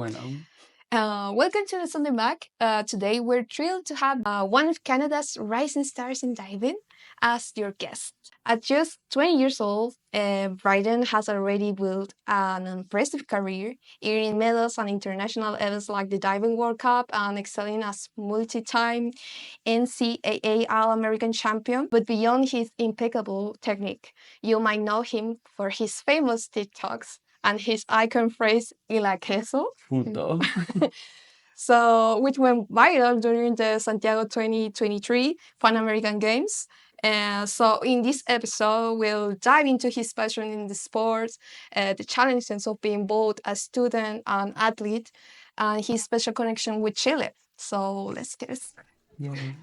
Bueno. Welcome to the Sunday Back. Today we're thrilled to have one of Canada's rising stars in diving as your guest. At just 20 years old, Bryden has already built an impressive career, earning medals on international events like the Diving World Cup and excelling as multi-time NCAA All-American champion. But beyond his impeccable technique, you might know him for his famous TikToks and his icon phrase, "y la queso," Punto. so which went viral during the Santiago 2023 Pan American Games. So in this episode, we'll dive into his passion in the sports, the challenges of being both a student and athlete, and his special connection with Chile. So let's get it started. Yeah.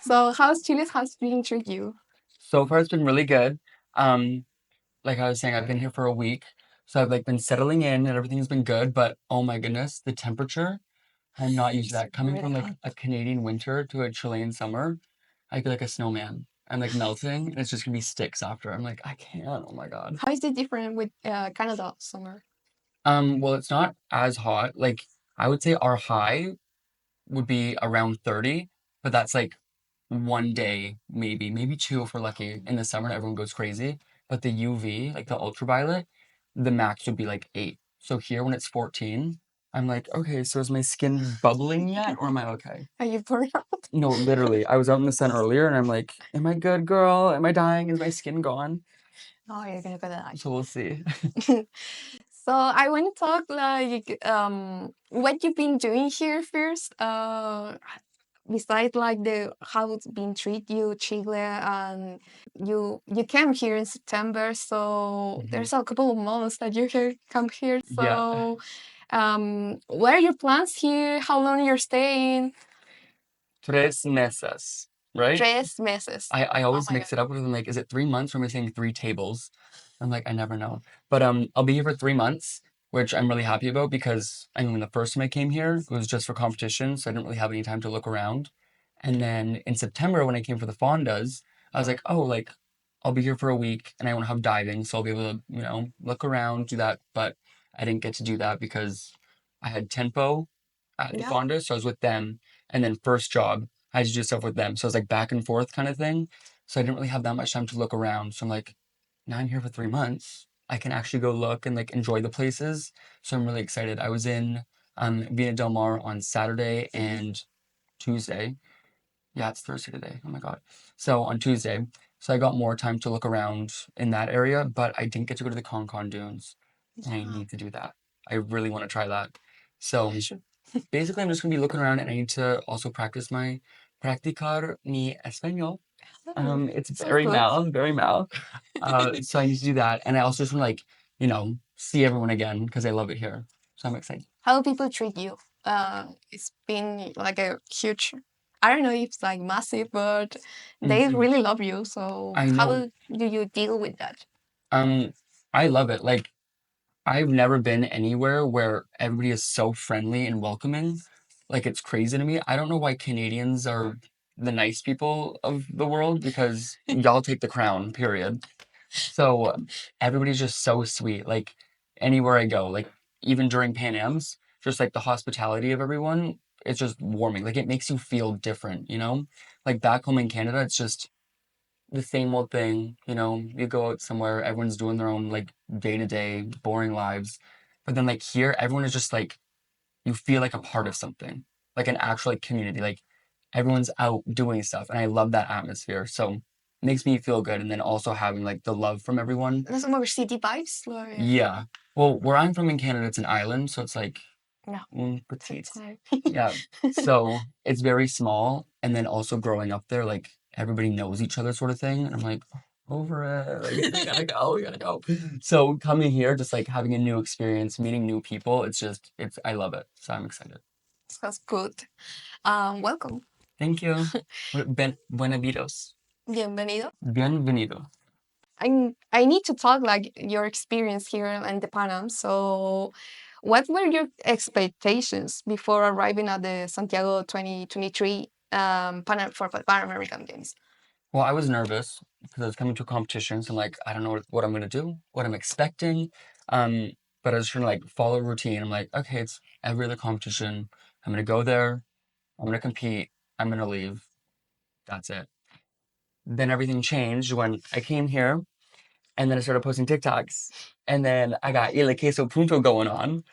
So how's Chile has been treat you? So far, it's been really good. Like I was saying, I've been here for a week, so I've like been settling in and everything's been good. But oh my goodness, the temperature, I'm not used to that. Coming from like a Canadian winter to a Chilean summer, I feel like a snowman. I'm like melting, and it's just gonna be sticks after. I'm like, I can't. Oh my god. How is it different with Canada summer? Well, it's not as hot. Like I would say our high would be around 30, but that's like one day, maybe two if we're lucky. In the summer, everyone goes crazy. But the UV, like the ultraviolet, the max would be like 8. So here, when it's 14, I'm like, okay, so is my skin bubbling yet, or am I okay? Are you burned out? No, literally. I was out in the sun earlier, and I'm like, am I good, girl? Am I dying? Is my skin gone? Oh, you're gonna go to So we'll see. So I want to talk like what you've been doing here first. Besides like the how it's been treat you Chile and you came here in September, so Mhm. there's a couple of months that you here come here. Yeah. So what are your plans here? How long you're staying? 3 meses, right? 3 meses. I Oh always my mix it up with them. Like, is it 3 months or am I saying 3 tables? I'm like, I never know. But I'll be here for 3 months, which I'm really happy about because I mean, when the first time I came here, it was just for competition, so I didn't really have any time to look around. And then in September, when I came for the Fondas, I was like, oh, like I'll be here for a week and I won't have diving, so I'll be able to, look around, do that. But I didn't get to do that because I had tempo at the Yeah. Fondas, so I was with them. And then first job, I had to do stuff with them. So it was like back and forth kind of thing. So I didn't really have that much time to look around. So I'm like, now I'm here for 3 months. I can actually go look and like enjoy the places. So I'm really excited. I was in Vina Del Mar on Saturday and Tuesday. Yeah, it's Thursday today. Oh my God. So on Tuesday. So I got more time to look around in that area, but I didn't get to go to the Concon Dunes. And I need to do that. I really want to try that. So basically, I'm just gonna be looking around and I need to also practice my practicar mi español. It's So very good. mal, very mal. So I need to do that. And I also just want to like, see everyone again because I love it here. So I'm excited. How do people treat you? It's been like a huge, I don't know if it's like massive, but they Mhm. really love you. So I how know. do you deal with that? Um, I love it. Like I've never been anywhere where everybody is so friendly and welcoming. Like it's crazy to me. I don't know why Canadians are the nice people of the world because y'all take the crown, period. So everybody's just so sweet. Like anywhere I go, like even during Pan Am's, just like the hospitality of everyone, it's just warming. Like it makes you feel different, you know? Like back home in Canada, it's just the same old thing, you go out somewhere, everyone's doing their own like day to day, boring lives. But then like here, everyone is just like you feel like a part of something, like an actual like community. Like everyone's out doing stuff, and I love that atmosphere. So it makes me feel good. And then also having like the love from everyone. There's more city vibes. Like, Yeah. Well, where I'm from in Canada, it's an island, so it's like no, petite. it's like Yeah. So it's very small, and then also growing up there, like everybody knows each other, sort of thing. And I'm like, over it. Like, we gotta go. We gotta go. So coming here, just like having a new experience, meeting new people, I love it. So I'm excited. sounds good. Welcome. Thank you. Buenavidos. Bienvenido. Bienvenido. I need to talk like your experience here in the Panam. So, what were your expectations before arriving at the Santiago 2023 for Pan American Games? Well, I was nervous because I was coming to a competition. So I'm like, I don't know what I'm gonna do, what I'm expecting. Um, but I was trying to like follow a routine. I'm like, okay, it's every other competition. I'm gonna go there. I'm gonna compete. I'm gonna leave. That's it. Then everything changed when I came here, and then I started posting TikToks, and then I got Il Queso Punto going on,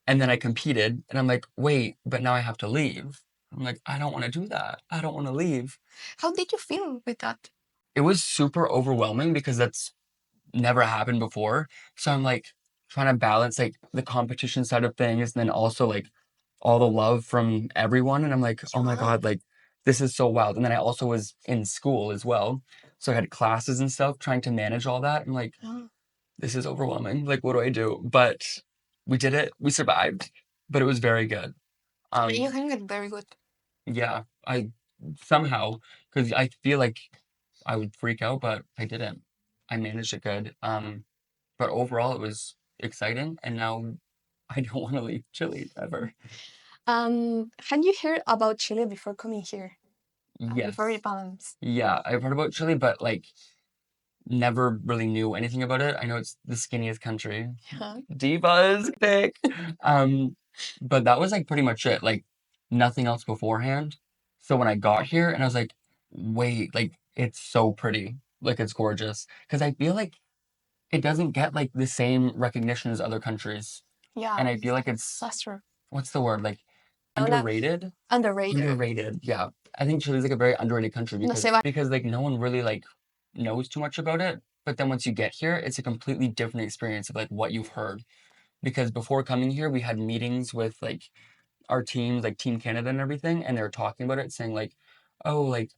and then I competed, and I'm like, wait, but now I have to leave. I'm like, I don't want to do that. I don't want to leave. How did you feel with that? It was super overwhelming because that's never happened before. So I'm like trying to balance like the competition side of things and then also like all the love from everyone. And I'm like, oh my Yeah. God, like this is so wild. And then I also was in school as well. So I had classes and stuff trying to manage all that. I'm like, Yeah. this is overwhelming. Like, what do I do? But we did it. We survived. But it was very good. You Um, handled very good. yeah, I somehow, because I feel like I would freak out, but I didn't. I managed it good. But overall, it was exciting, and now I don't want to leave Chile ever. Had you heard about Chile before coming here? Before Yes. it balanced? Yeah, I've heard about Chile, but like never really knew anything about it. I know it's the skinniest country. Yeah. Divas pick. Um, but that was like pretty much it. Like nothing else beforehand. So when I got here and I was like, wait, like it's so pretty. Like it's gorgeous. Because I feel like it doesn't get like the same recognition as other countries. Yeah, And I feel like it's that's true. what's the word? Like No, no, underrated? underrated. Underrated, yeah. I think Chile's like a very underrated country No because se va. because like no one really like knows too much about it. But then once you get here, it's a completely different experience of like what you've heard. Because before coming here, we had meetings with like our teams, like Team Canada and everything, and they were talking about it, saying like, oh, like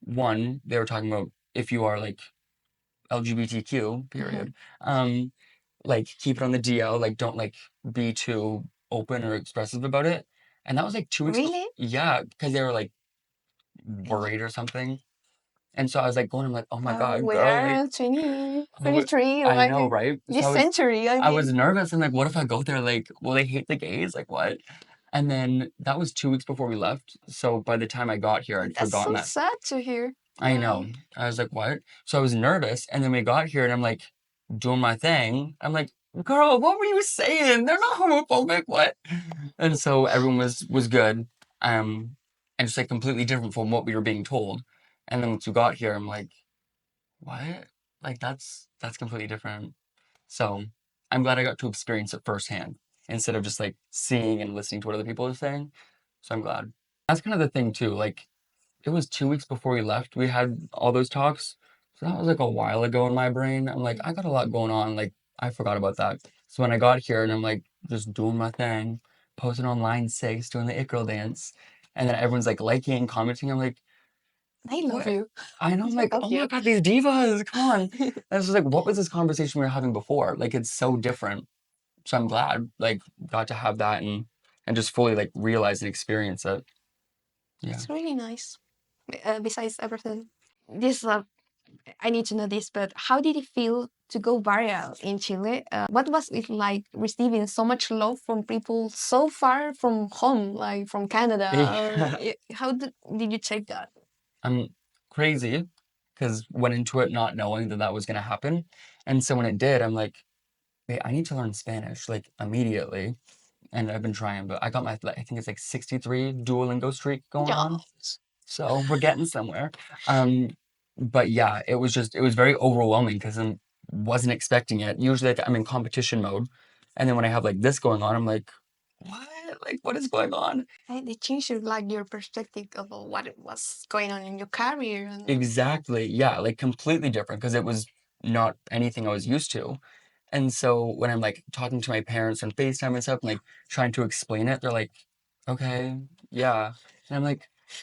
one, they were talking about if you are like LGBTQ, Mhm. period. Um, like keep it on the DL, like don't like be too open or expressive about it. And that was like 2 weeks. Really? Yeah, because they were like worried or something. And so I was like going, I'm like, oh my God, We girl, like are 20, I wa- 23, I like know, right? So this century. I I was mean, nervous. I'm like, what if I go there? Like, will they hate the gays? Like what? And then that was 2 weeks before we left. So by the time I got here, I'd that's forgotten so that. sad to hear. I know. I was like, what? So I was nervous. And then we got here and I'm like doing my thing. I'm like, girl, what were you saying? They're not homophobic. What? And so everyone was good. And just like completely different from what we were being told. And then once we got here, I'm like, what? Like that's completely different. So I'm glad I got to experience it firsthand instead of just like seeing and listening to what other people are saying. So I'm glad. That's kind of the thing too. Like it was 2 weeks before we left. We had all those talks. So that was like a while ago in my brain. I'm like, I got a lot going on. Like I forgot about that. So when I got here and I'm like just doing my thing, posting on line six, doing the it girl dance, and then everyone's like liking and commenting. I'm like, They love what? you. I know. I'm I like, love oh my you. God, these divas, come on. And it's just like, what was this conversation we were having before? Like it's so different. So I'm glad like got to have that and just fully like realize and experience it. Yeah. It's really nice. Besides everything, this I need to know this, but how did it feel to go viral in Chile? What was it like receiving so much love from people so far from home, like from Canada? How did you take that? I'm crazy because went into it not knowing that that was going to happen. And so when it did, I'm like, wait, I need to learn Spanish like immediately. And I've been trying, but I got my, I think it's like 63 Duolingo streak going on. Yes. So we're getting somewhere. Um, but yeah, it was very overwhelming because I wasn't expecting it. Usually like, I'm in competition mode. And then when I have like this going on, I'm like, what? Like, what is going on? They changed your, like your perspective of what it was going on in your career. And Exactly. Yeah, like completely different because it was not anything I was used to. And so when I'm like talking to my parents on FaceTime and stuff, and like trying to explain it, they're like, okay, yeah. And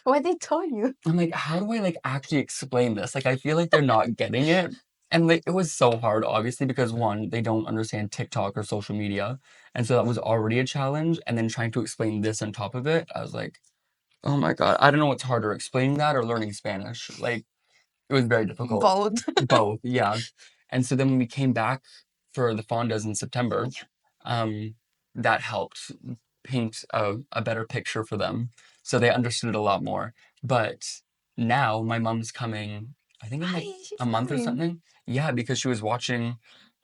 what they told you. I'm like, how do I like actually explain this? Like I feel like they're not getting it. And like it was so hard, obviously, because one, they don't understand TikTok or social media. And so that was already a challenge. And then trying to explain this on top of it, I was like, oh my God, I don't know what's harder, explaining that or learning Spanish. Like it was very difficult. Both. Both, yeah. And so then when we came back for the Fondas in September, um, that helped paint a better picture for them. So they understood it a lot more. But now my mom's coming, I think in like Hi, she's a month or coming. something. Yeah, because she was watching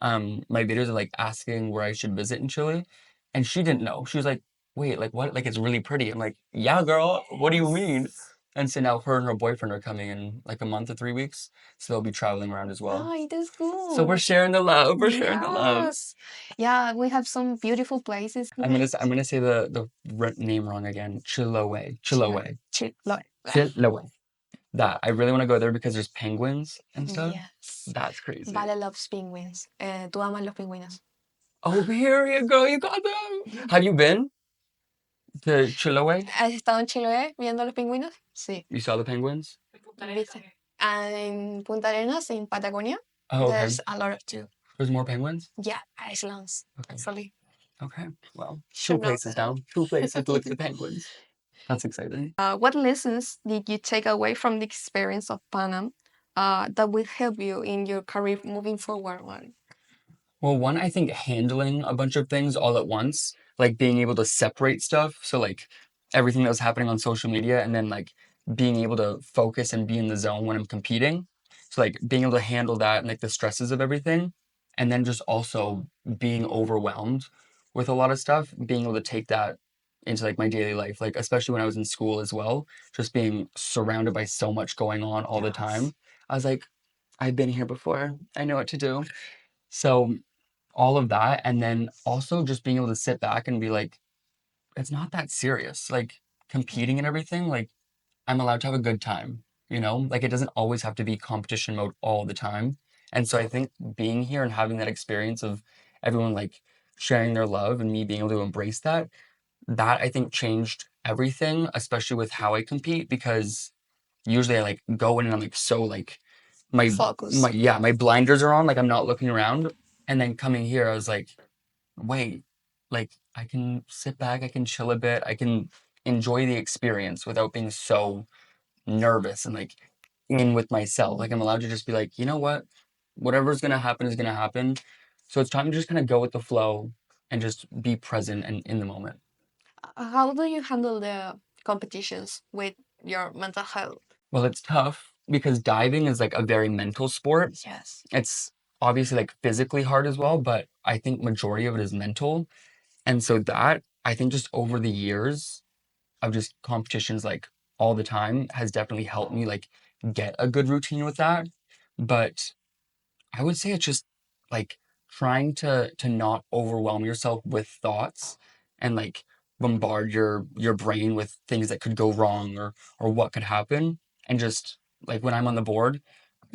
my videos are like asking where I should visit in Chile, and she didn't know. She was like, "Wait, like what? Like it's really pretty." I'm like, "Yeah, girl. What do you mean?" And so now her and her boyfriend are coming in like a month or 3 weeks, so they'll be traveling around as well. Oh, that's So we're cool. sharing the love. We're sharing the love. Yes. Yeah, we have some beautiful places. I'm gonna say the name wrong again. Chiloé. Chiloé. Chile. Chiloé. That I really want to go there because there's penguins and stuff. Yes. That's crazy. Vale loves penguins. Tú amas los pingüinos. Oh, here you go. You got them. Have you been to Chiloé? ¿Has estado en Chile viendo los pingüinos? Sí. You saw the penguins? ¿Viste? En Punta Arenas, in Patagonia, Oh, okay. there's a lot of too. There's more penguins? Yeah, islands, Okay. actually. Okay. Well, Should two know. places now. Two places to look at the penguins. That's exciting. What lessons did you take away from the experience of Panam that will help you in your career moving forward? Well, one, I think handling a bunch of things all at once, like being able to separate stuff. So, like everything that was happening on social media, and then like being able to focus and be in the zone when I'm competing. So, like being able to handle that and like the stresses of everything. And then just also being overwhelmed with a lot of stuff, being able to take that into like my daily life, like especially when I was in school as well, just being surrounded by so much going on all the time. I was like, I've been here before. I know what to do. So all of that, and then also just being able to sit back and be like, it's not that serious. Like competing and everything, like I'm allowed to have a good time, you know? Like it doesn't always have to be competition mode all the time. And so I think being here and having that experience of everyone like sharing their love and me being able to embrace that, that I think changed everything, especially with how I compete, because usually I like go in and I'm like so like Focus. my blinders are on, like I'm not looking around. And then coming here, I was like, wait, like I can sit back, I can chill a bit, I can enjoy the experience without being so nervous and like in with myself. Like I'm allowed to just be like, you know what? Whatever's gonna happen is gonna happen. So it's time to just kind of go with the flow and just be present and in the moment. How do you handle the competitions with your mental health? Well, it's tough because diving is like a very mental sport. Yes. It's obviously like physically hard as well, but I think majority of it is mental. And so that I think just over the years of just competitions like all the time has definitely helped me like get a good routine with that. But I would say it's just like trying to not overwhelm yourself with thoughts and like bombard your brain with things that could go wrong or what could happen. And just like when I'm on the board,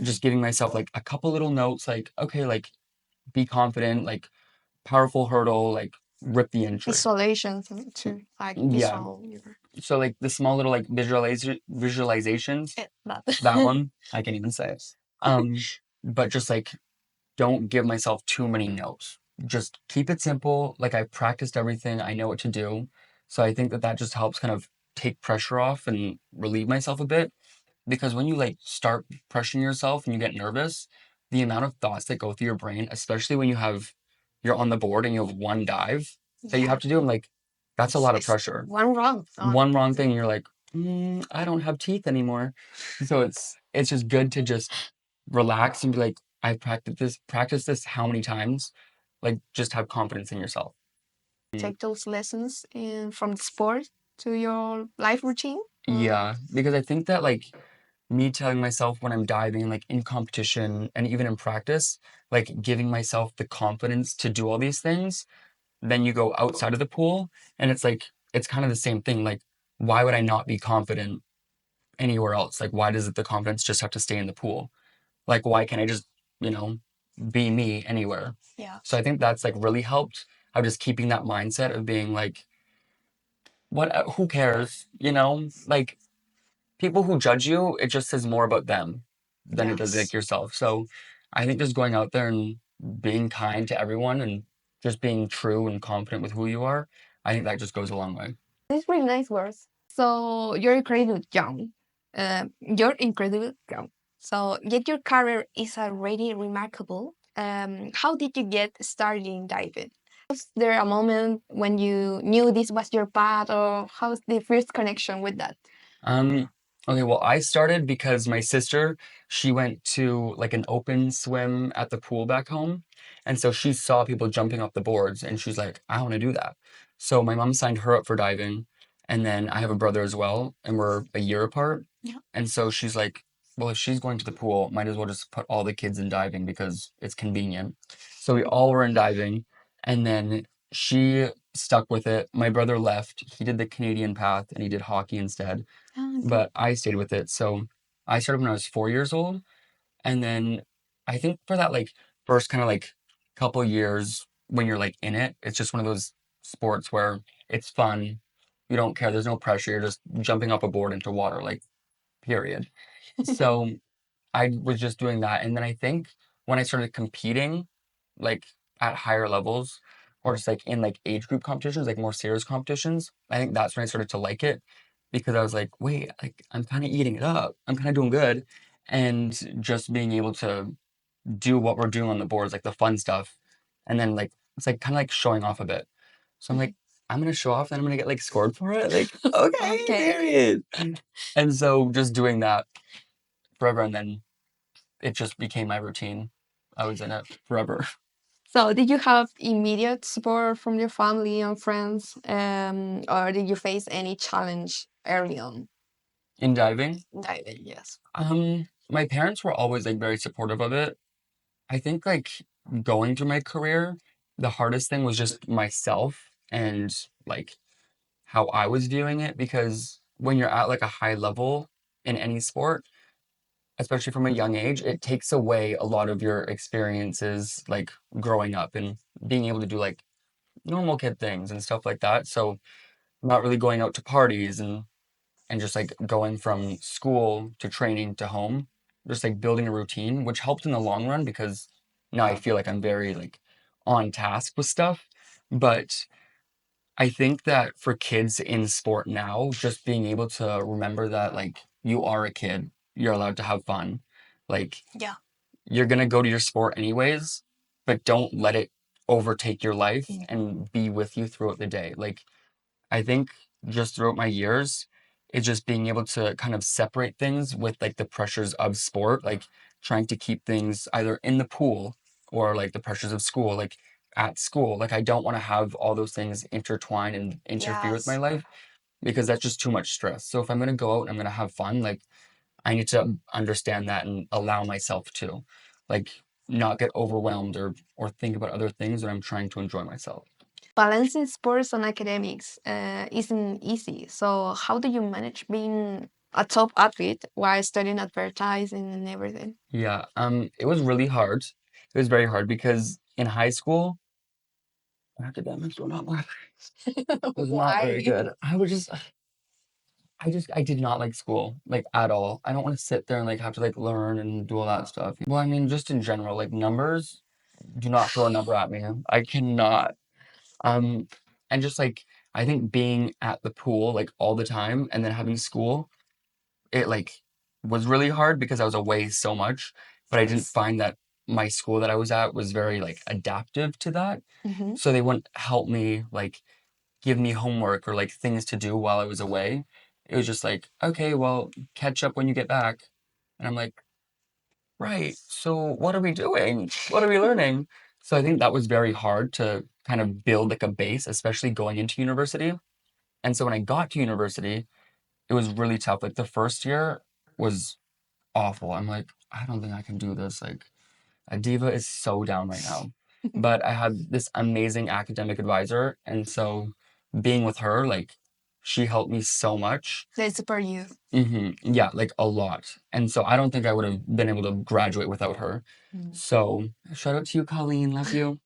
just giving myself like a couple little notes like, okay, like be confident, like powerful hurdle, like rip the entry. Visualization too, like Yeah. visual. So like the small little like visualizations, That. that one I can't even say it. Um, but just like don't give myself too many no's. Just keep it simple. Like I practiced everything. I know what to do. So I think that that just helps kind of take pressure off and relieve myself a bit. Because when you like start pressuring yourself and you get nervous, the amount of thoughts that go through your brain, especially when you're on the board and you have one dive that you have to do, I'm like, that's a lot of pressure. One wrong. One wrong thing, and you're like, I don't have teeth anymore. So it's just good to just relax and be like, I've practiced this how many times? Like just have confidence in yourself. Take those lessons from the sport to your life routine. Yeah, because I think that like me telling myself when I'm diving, like in competition and even in practice, like giving myself the confidence to do all these things, then you go outside of the pool and it's like, it's kind of the same thing. Like, why would I not be confident anywhere else? Like, why does the confidence just have to stay in the pool? Like, why can't I just, you know, be me anywhere? Yeah. So I think that's like really helped. I'm just keeping that mindset of being like, what, who cares? You know, like people who judge you, it just says more about them than it does like yourself. So I think just going out there and being kind to everyone and just being true and confident with who you are, I think that just goes a long way. These really nice words. So you're incredibly young. You're incredibly young. So yet your career is already remarkable. How did you get started in diving? Was there a moment when you knew this was your path, or how's the first connection with that? Um, Okay, well, I started because my sister, she went to like an open swim at the pool back home. And so she saw people jumping off the boards and she's like, I want to do that. So my mom signed her up for diving. And then I have a brother as well, and we're a year apart. Yeah. And so she's like, well, if she's going to the pool, might as well just put all the kids in diving because it's convenient. So we all were in diving. And then she stuck with it. My brother left. He did the Canadian path and he did hockey instead, Oh, okay. but I stayed with it. So I started when I was 4 years old. And then I think for that like first kind of like couple years when you're like in it, it's just one of those sports where it's fun. You don't care. There's no pressure. You're just jumping off a board into water, like period. So I was just doing that. And then I think when I started competing, like at higher levels, or just like in like age group competitions, like more serious competitions, I think that's when I started to like it because I was like, wait, like I'm kind of eating it up. I'm kind of doing good. And just being able to do what we're doing on the boards, like the fun stuff. And then like it's like kind of like showing off a bit. So I'm like, I'm gonna show off, then I'm gonna get like scored for it. Like, okay, Okay. period. And so just doing that forever, and then it just became my routine. I was in it forever. So, did you have immediate support from your family and friends, or did you face any challenge early on In diving, diving? Yes. my parents were always like very supportive of it. I think like going through my career, the hardest thing was just myself and like how I was viewing it because when you're at like a high level in any sport, especially from a young age, it takes away a lot of your experiences like growing up and being able to do like normal kid things and stuff like that. So not really going out to parties and just like going from school to training to home, just like building a routine, which helped in the long run because now I feel like I'm very like on task with stuff. But I think that for kids in sport now, just being able to remember that like you are a kid, you're allowed to have fun. Like Yeah. you're gonna go to your sport anyways, but don't let it overtake your life and be with you throughout the day. Like I think just throughout my years, it's just being able to kind of separate things with like the pressures of sport, like trying to keep things either in the pool or like the pressures of school, like at school. Like I don't want to have all those things intertwine and interfere with my Yes. life because that's just too much stress. So if I'm gonna go out and I'm gonna have fun, like I need to understand that and allow myself to, like, not get overwhelmed or think about other things when I'm trying to enjoy myself. Balancing sports and academics isn't easy. So, how do you manage being a top athlete while studying advertising and everything? Yeah, it was really hard. It was very hard because in high school, academics were not my was not very Why? good. I did not like school, like at all. I don't want to sit there and like have to like learn and do all that stuff. Well, I mean, just in general, like numbers, do not throw a number at me. I cannot. Um, and just like I think being at the pool like all the time and then having school, it like was really hard because I was away so much, but I didn't Yes. find that my school that I was at was very like adaptive to that. Hmm. So they wouldn't help me like give me homework or like things to do while I was away. It was just like, okay, well, catch up when you get back. And I'm like, right. So what are we doing? What are we learning? So I think that was very hard to kind of build like a base, especially going into university. And so when I got to university, it was really tough. Like the first year was awful. I'm like, I don't think I can do this. Like Adiva is so down right now. But I had this amazing academic advisor, and so being with her, like she helped me so much. They support you. Yeah, like a lot. And so I don't think I would have been able to graduate without her. Mm. So shout out to you, Colleen. Love you.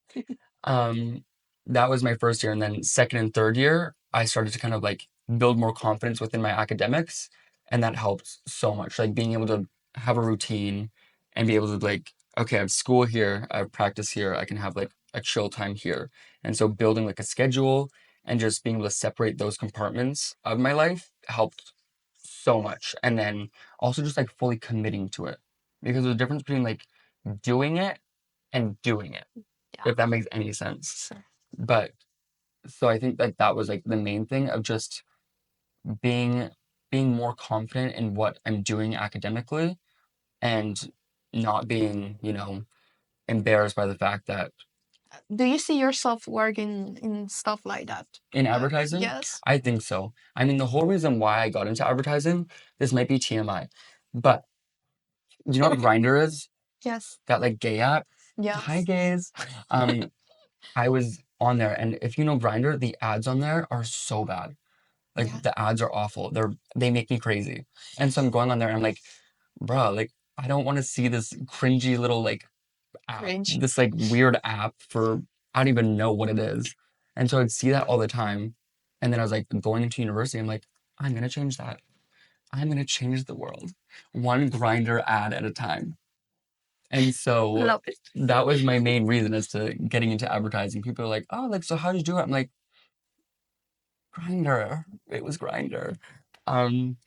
Um, that was my first year. And then second and third year, I started to kind of like build more confidence within my academics. And that helped so much. Like being able to have a routine and be able to like, okay, I have school here, I have practice here, I can have like a chill time here. And so building like a schedule and just being able to separate those compartments of my life helped so much. And then also just like fully committing to it. Because there's a difference between like doing it and doing it, Yeah. if that makes any sense. Sure. But so I think like that was like the main thing of just being being more confident in what I'm doing academically and not being, embarrassed by the fact that Do you see yourself working in stuff like that? in advertising, Yes. I think so. I mean, the whole reason why I got into advertising, this might be TMI, but you know what Grinder is? Yes. That like gay app. Hi Yes. gays. Um, I was on there, and if you know Grinder, the ads on there are so bad. Like Yeah. the ads are awful. They make me crazy. And so I'm going on there, and I'm like, bruh, like I don't want to see this cringy little like app, Cringe. this like weird app for I don't even know what it is. And so I'd see that all the time. And then I was like going into university, I'm like, I'm gonna change that. I'm gonna change the world. One Grinder ad at a time. And so Love it. that was my main reason as to getting into advertising. People are like, oh, like so how did you do it? I'm like, Grinder. It was Grinder.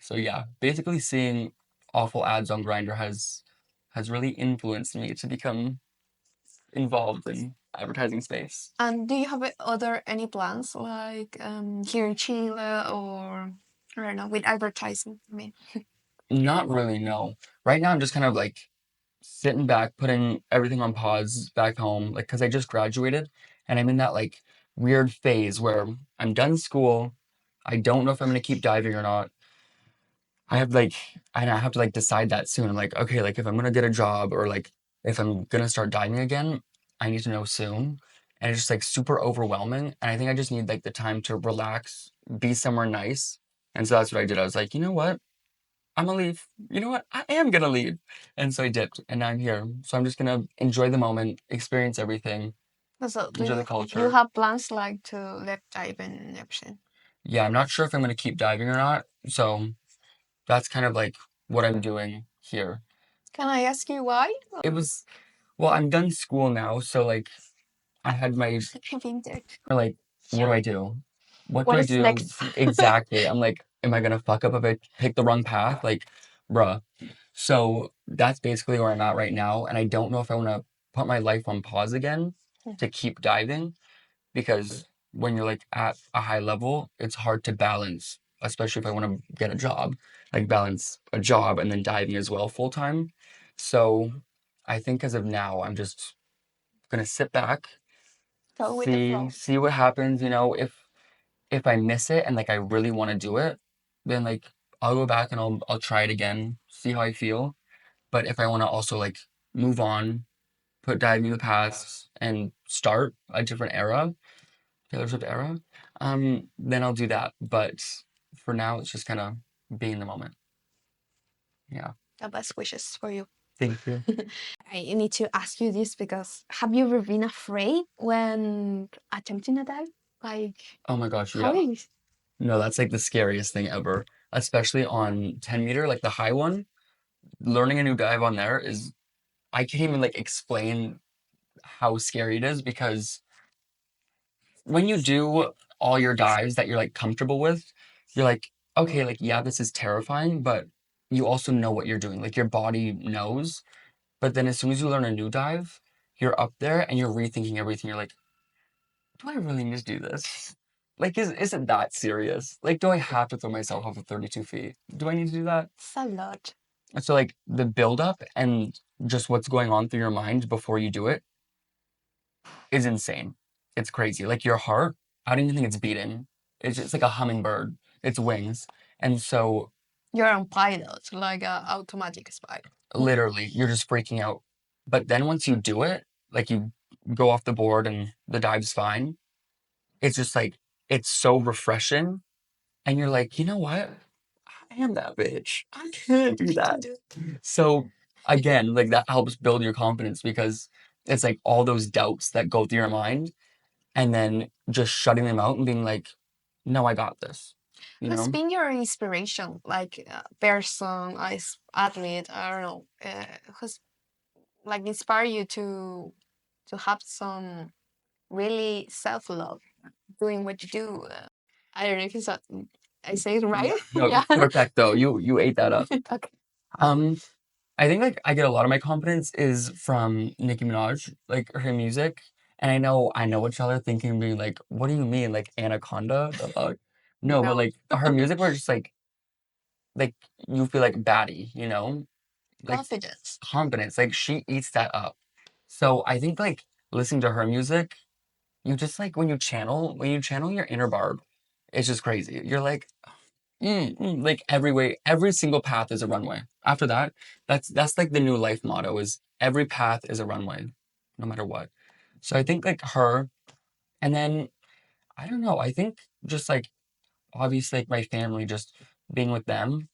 So yeah, basically seeing awful ads on Grinder has really influenced me to become involved in advertising space. And do you have other any plans like here in Chile or I don't know with advertising? I mean, Not really, no. Right now I'm just kind of like sitting back, putting everything on pause back home, like because I just graduated and I'm in that like weird phase where I'm done school. I don't know if I'm gonna keep diving or not. I have like, and I have to like decide that soon. I'm like, okay, like if I'm gonna get a job or like if I'm gonna start diving again, I need to know soon. And it's just like super overwhelming. And I think I just need like the time to relax, be somewhere nice. And so that's what I did. I was like, you know what? I'm gonna leave. You know what? I am gonna leave. And so I dipped and now I'm here. So I'm just gonna enjoy the moment, experience everything, so enjoy the do you culture. have plans like to live diving and everything? Yeah, I'm not sure if I'm gonna keep diving or not. So that's kind of like what I'm doing here. Can I ask you why? It was Well, I'm done school now, so like I had my Vintage. like, what do I do? What do What I is do? next? Exactly. I'm like, am I gonna fuck up if I pick the wrong path? Like, bruh. So that's basically where I'm at right now, and I don't know if I want to put my life on pause again to keep diving because when you're like at a high level, it's hard to balance, especially if I want to get a job, like balance a job and then diving as well full time. So I think as of now, I'm just gonna sit back, Go with the flow. see what happens. If I miss it and like I really want to do it, then like I'll go back and I'll try it again, see how I feel. But if I want to also like move on, put diving in the past and start a different era, Taylor Swift era, then I'll do that. But for now, it's just kind of being in the moment. Yeah. The best wishes for you. Thank you. I need to ask you this because have you ever been afraid when attempting a dive? Like, Oh my gosh, how yeah. is No, that's like the scariest thing ever, especially on 10 meter, like the high one. Learning a new dive on there is, I can't even like explain how scary it is because when you do all your dives that you're like comfortable with, you're like, okay, like, yeah, this is terrifying, but you also know what you're doing. Like, your body knows. But then as soon as you learn a new dive, you're up there and you're rethinking everything. You're like, do I really need to do this? Like, is it that serious? Like, do I have to throw myself off of 32 feet? Do I need to do that? it's a lot? And so, like, the buildup and just what's going on through your mind before you do it is insane. It's crazy. Like, your heart, I don't even think it's beating. It's just like a hummingbird, its wings. And so, You're on pilot, like a automatic spy. literally, you're just freaking out. But then once you do it, like, you go off the board and the dive's fine, it's just like, it's so refreshing. And you're like, you know what? I am that bitch. I can do that. So again, like that helps build your confidence because it's like all those doubts that go through your mind and then just shutting them out and being like, no, I got this. You Who's know? been your inspiration, like person, athlete? I don't know. Who's like inspire you to have some really self love doing what you do? I don't know if it's I say it right. No, Yeah. perfecto. You ate that up. Okay. Um, I think like I get a lot of my confidence is from Nicki Minaj, like her music. And I know what y'all are thinking, being like, what do you mean? Like Anaconda? The fuck? No, but No. like her music was just like like you feel like batty, like Confidence. confidence. Like she eats that up. So I think like listening to her music, you just like when you channel your inner Barb, it's just crazy. You're like, like every way, every single path is a runway. After that, that's like the new life motto is every path is a runway, no matter what. So I think like her, and then I don't know. I think just like obviously like my family, just being with them,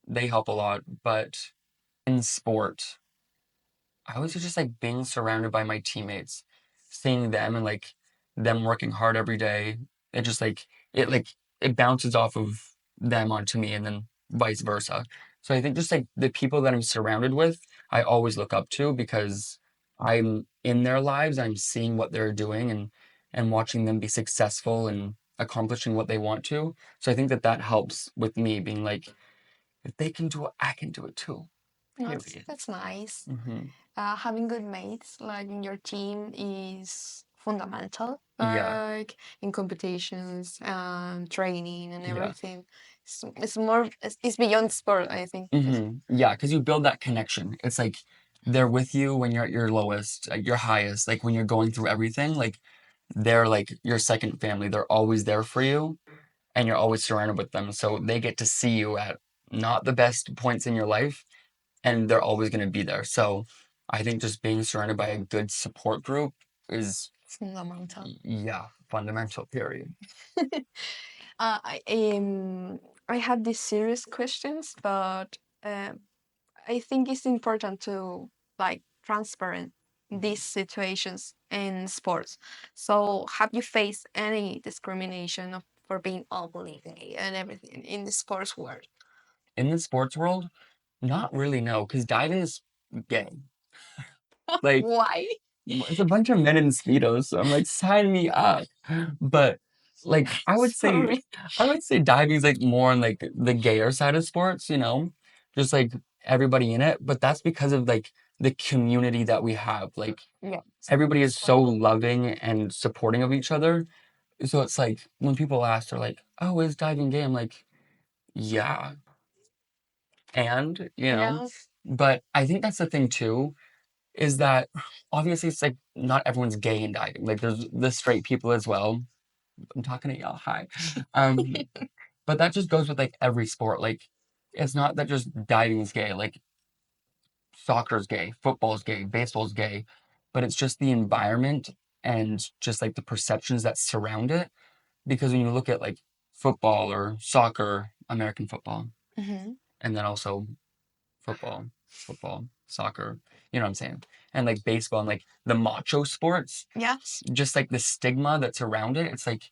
they help a lot. But in sport, I was just like being surrounded by my teammates, seeing them and like them working hard every day. It just like it bounces off of them onto me and then vice versa. So I think just like the people that I'm surrounded with, I always look up to because I'm in their lives, I'm seeing what they're doing and watching them be successful and accomplishing what they want to. So I think that that helps with me being like, if they can do it, I can do it too. Period. That's nice. Hmm. Having good mates like in your team is fundamental. Yeah. Like in competitions, training, and Yeah. everything. It's more. It's beyond sport. I think. Yeah, because you build that connection. It's like they're with you when you're at your lowest, at your highest, like when you're going through everything, like they're like your second family. They're always there for you and you're always surrounded with them. So they get to see you at not the best points in your life and they're always going to be there. So I think just being surrounded by a good support group is, Fundamental. yeah, fundamental, period. Uh, I um I have these serious questions, but um, I think it's important to like transparent these situations in sports. So, have you faced any discrimination for being openly gay and everything in the sports world? In the sports world, not really, no, because diving is gay. Like, Why? it's a bunch of men in speedos, so I'm like, sign me up. But like, Sorry. I would say diving is like more on like the gayer side of sports, just like everybody in it. But that's because of like the community that we have. Like Yeah. everybody is so loving and supporting of each other. So it's like when people ask, they're like, "Oh, is diving gay?" I'm like, "Yeah," and Yeah. But I think that's the thing too is that obviously it's like not everyone's gay in diving. Like there's the straight people as well. I'm talking to y'all. Hi. Um, but that just goes with like every sport. Like it's not that just diving is gay. Like soccer's gay, football's gay, baseball's gay, but it's just the environment and just like the perceptions that surround it. Because when you look at like football or soccer, American football, Hmm. and then also football, soccer, you know what I'm saying? And like baseball and like the macho sports, Yes. just like the stigma that's around it, it's like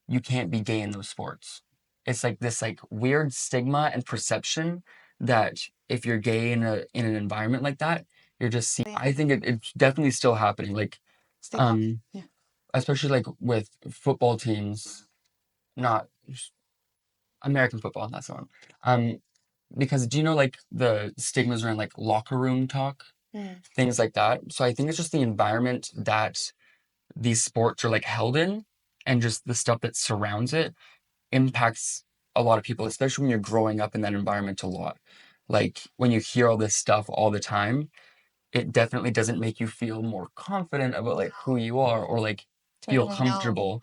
you can't be gay in those sports. It's like this like weird stigma and perception that if you're gay in an environment like that, you're just seen. Yeah. I think it's definitely still happening. Like Still happen. um Yeah. especially like with football teams, not American football, that's the one. Because do you know like the stigmas around like locker room talk, Mm. things like that? So I think it's just the environment that these sports are like held in and just the stuff that surrounds it impacts a lot of people, especially when you're growing up in that environment a lot. Like when you hear all this stuff all the time, it definitely doesn't make you feel more confident about like who you are or like feel Totally no. comfortable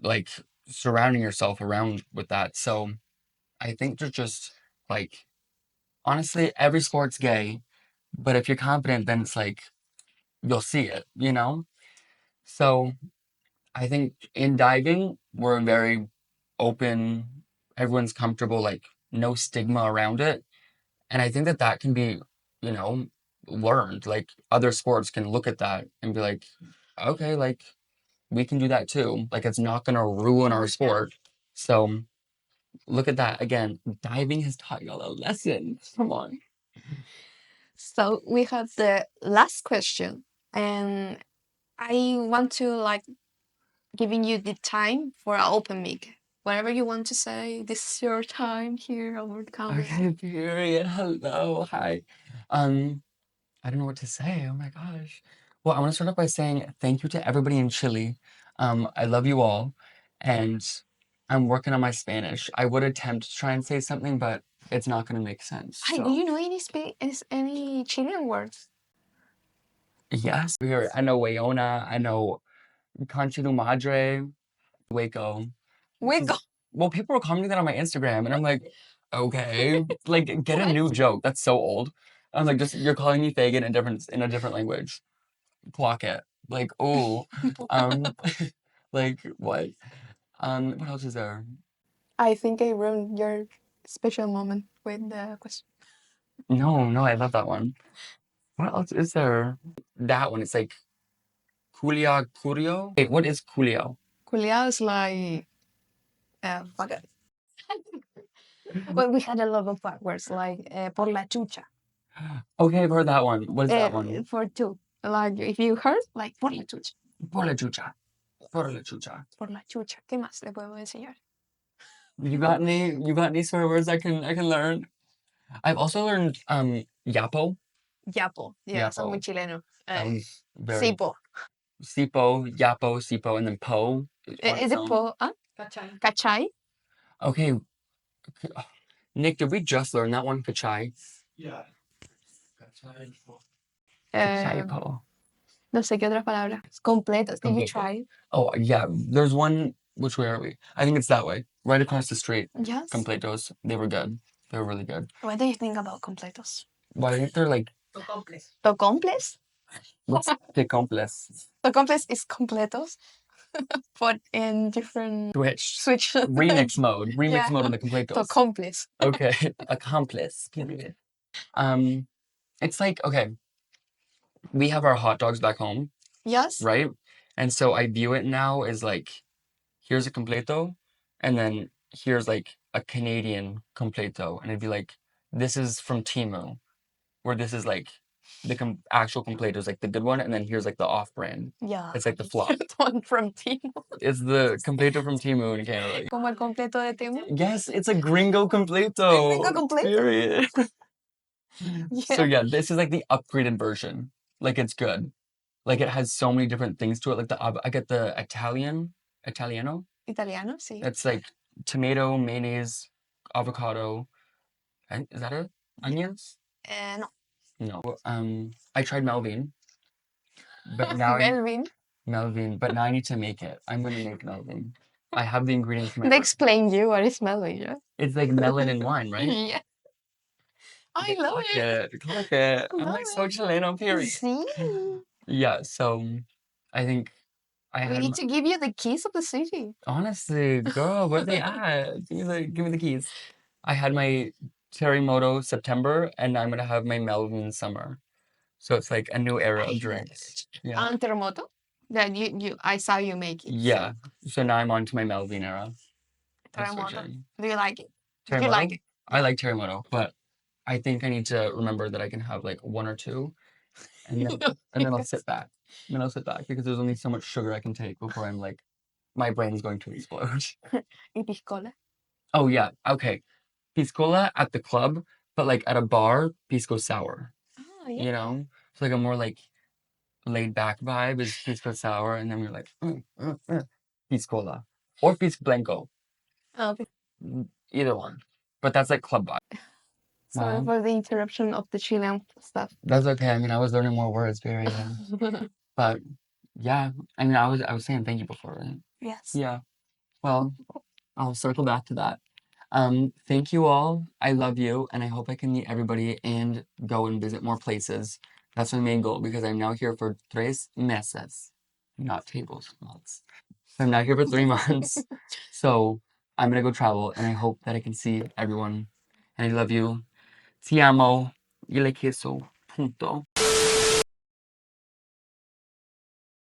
like surrounding yourself around with that. So I think there's just like honestly every sport's gay, but if you're confident then it's like you'll see it. So I think in diving, we're very open, everyone's comfortable, like no stigma around it. And I think that that can be, you know, learned. Like other sports can look at that and be like, okay, like we can do that too. Like it's not going to ruin our Yeah. sport. So look at that. Again, diving has taught y'all a lesson. Come on. So we have the last question, and I want to like giving you the time for an open mic. Whatever you want to say, this is your time here over the camera. Okay, period. Hello. Hi. Um, I don't know what to say. Oh my gosh. Well, I want to start off by saying thank you to everybody in Chile. I love you all, and I'm working on my Spanish. I would attempt to try and say something, but It's not gonna make sense. Ay, do you know any Chilean words? Yes. I know Wayona. I know Concha tu Madre, Waco. Waco. Well, people were commenting that on my Instagram, and I'm like, okay, like get a new joke. That's so old. I'm like, just you're calling me faggot in a different language. Clock it. Like, oh, um, like what? What else is there? I think I ruined your special moment with the question. No, I love that one. What else is there? That one. It's like culia curio. Wait, what is culio? Culiao is like fuck it. Well, we had a lot of bad words like por la chucha. Okay, I've heard that one. What is that one? For two. Like if you heard, like por la chucha. Por la chucha. Por la chucha. Por la chucha. ¿Qué más le podemos enseñar? You got any swear words I can learn? I've also learned yapo. Yapo. Yeah, son Yapo. muy chileno. That one's very Sipo. sipo, yapo, sipo, and then po. Is it po? Huh? Cachai. Cachai? Okay. Nick, did we just learn that one? Kachai? Yeah. Cachai. Kachai po. No sé qué otra palabra. Completos. Did you Completo. try? Oh, yeah. There's one. Which way are we? I think it's that way. Right across the street. Yes. Completos. They were good. They were really good. What do you think about completos? Why think they're like... Tocomples? What's tecomples? Tocomples is completos, but in different... Switch. Remix mode. Remix Yeah. mode on the completos. Tocomples. Okay. Accomplice. Period. It's like, okay. We have our hot dogs back home, Yes. right? And so I view it now as like, here's a completo, and then here's like a Canadian completo. And it'd be like, this is from Timu, where this is like the actual completo is like the good one, and then here's like the off-brand. Yeah. It's like the flop. The one from Timo. It's the completo from Timu in Canada. Como el completo de Timo. Yes, it's a gringo completo. Gringo completo. Period. Yeah. So yeah, this is like the upgraded version. Like it's good. Like it has so many different things to it. Like I get the Italiano. Italiano, sí. It's like tomato, mayonnaise, avocado. And is that it? Onions? No. No. I tried Melvin, but now Melvin. but now I need to make it. I'm gonna make Melvin. I have the ingredients. They explain you what is Melvin, yeah? It's like melon and wine, right? Yeah. I love it. Clock it. I'm Love like so it. Chileno, period. See? Yeah, so I think I We had need to give you the keys of the city. honestly, girl, where they at? Give me the keys. I had my Terremoto September, and I'm gonna have my Melvin summer. So it's like a new era of drinks. Yeah. And terremoto? That I saw you make it. Yeah. So now I'm on to my Melvin era. I'm Terremoto. switching. Do you like it? Do Terremoto? you like it? I like Terremoto, but I think I need to remember that I can have like one or two, and then I'll sit back. And then I'll sit back because there's only so much sugar I can take before I'm like, my brain's going to explode. Y piscola? Oh yeah, okay. Piscola at the club, but like at a bar, pisco sour. Oh, yeah. You know? So like a more like laid back vibe is pisco sour, and then we're like, piscola. Or pisco blanco. Oh, Either one. But that's like club vibe. sorry Wow. for the interruption of the Chilean stuff. That's okay. I mean, I was learning more words, period. But yeah, I mean, I was saying thank you before, right? Yes. Yeah. Well, I'll circle back to that. Thank you all. I love you, and I hope I can meet everybody and go and visit more places. That's my main goal because I'm now here for 3 meses, not tables, months. So I'm now here for 3 months. So I'm gonna go travel, and I hope that I can see everyone. And I love you. Ti amo. Y le queso. Punto.